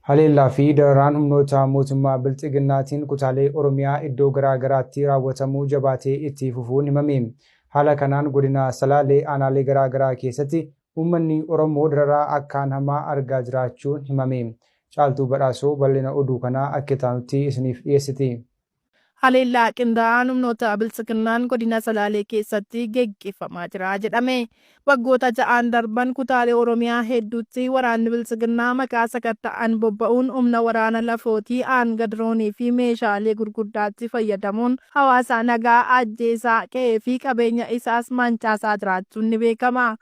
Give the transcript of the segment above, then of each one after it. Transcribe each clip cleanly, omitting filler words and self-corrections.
Haleellaa fi dararaan humnoota mootummaa Bilxiginnaatiin kutaalee Oromiyaa iddoo garaa garaatti raawwatamuu jabaatee itti fufuun himame. Haala kanaan godina Salaalee aanaalee garaa garaa keessatti uummanni Oromoo dararaa akkaan hamaa argaa jiraachuun himame. Caaltuu Badhaasoo bal'ina oduu kanaa akka taanutti isiniif dhiyeessiti. Haleellaa qindaa'aan humnoota Bilxiginnaan godina Salaalee keessatti geggeeffamaa jira jedhame. Waggoota ja'aan darban kutaalee Oromiyaa hedduutti waraanni Bilxiginnaa maqaa sakatta'an bobba'uun humna waraana lafootii aanga diroonii fi meeshaalee gurguddaatti fayyadamuun hawaasa nagaa ajjeesaa qe'ee fi qabeenya isaas mancaasaa jiraachuun ni beekama.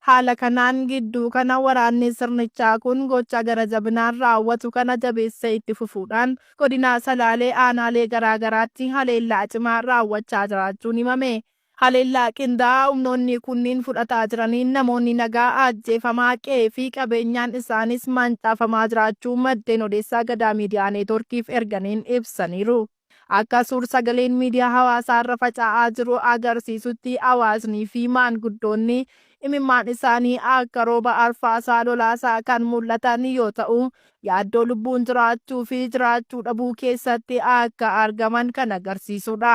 Haala kanaan gidduu kana waraanni sirnichaa kun gocha gara jabinaan raawwatu kana jabeessee itti fufuudhaan godina Salaalee aanaalee garaa garaatti haleellaa cimaa raawwachaa jiraachuun himame. Haleellaa qindaa'aa humnoonni kunniin fudhataa jiraniin namoonni nagaa ajjeefamaa qe'ee fi qabeenyaan isaanis mancaafamaa jiraachuu maddeen odeessaa Gadaa Miidiyaa Neetworkiif erganiin ibsaniiru. Akka suur-sagaleen miidiyaa hawaasaa irra faca'aa jiru agarsiisutti hawaasnii fi maanguddoonni imimmaan isaanii akka rooba arfaasaa lolaasaa kan mul'atan yoo ta'u, yaaddoo lubbuun jiraachuu fi jiraachuu dhabuu keessatti akka argaman kan agarsiisudha.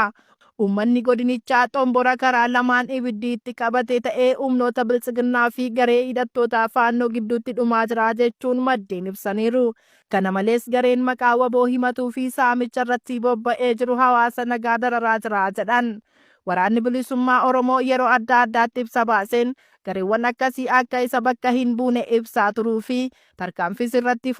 Uummanni godinichaa xombora karaa lamaan ibiddi itti qabate ta'ee humnoota Bilxiginnaa fi garee hidhattoota faannoo gidduutti dhumaa jira jechuun maddeen ibsaniiru. Kana malees gareen maqaa waboo himatuu fi saamicha irratti bobba'ee jiru hawaasa nagaa dararaa jira jedhan. Waraanni bilisummaa Oromoo yeroo adda addaatti ibsa baaseen gareewwan akkasii akka isa bakka hin buune ibsaa turuu fi tarkaanfii irratti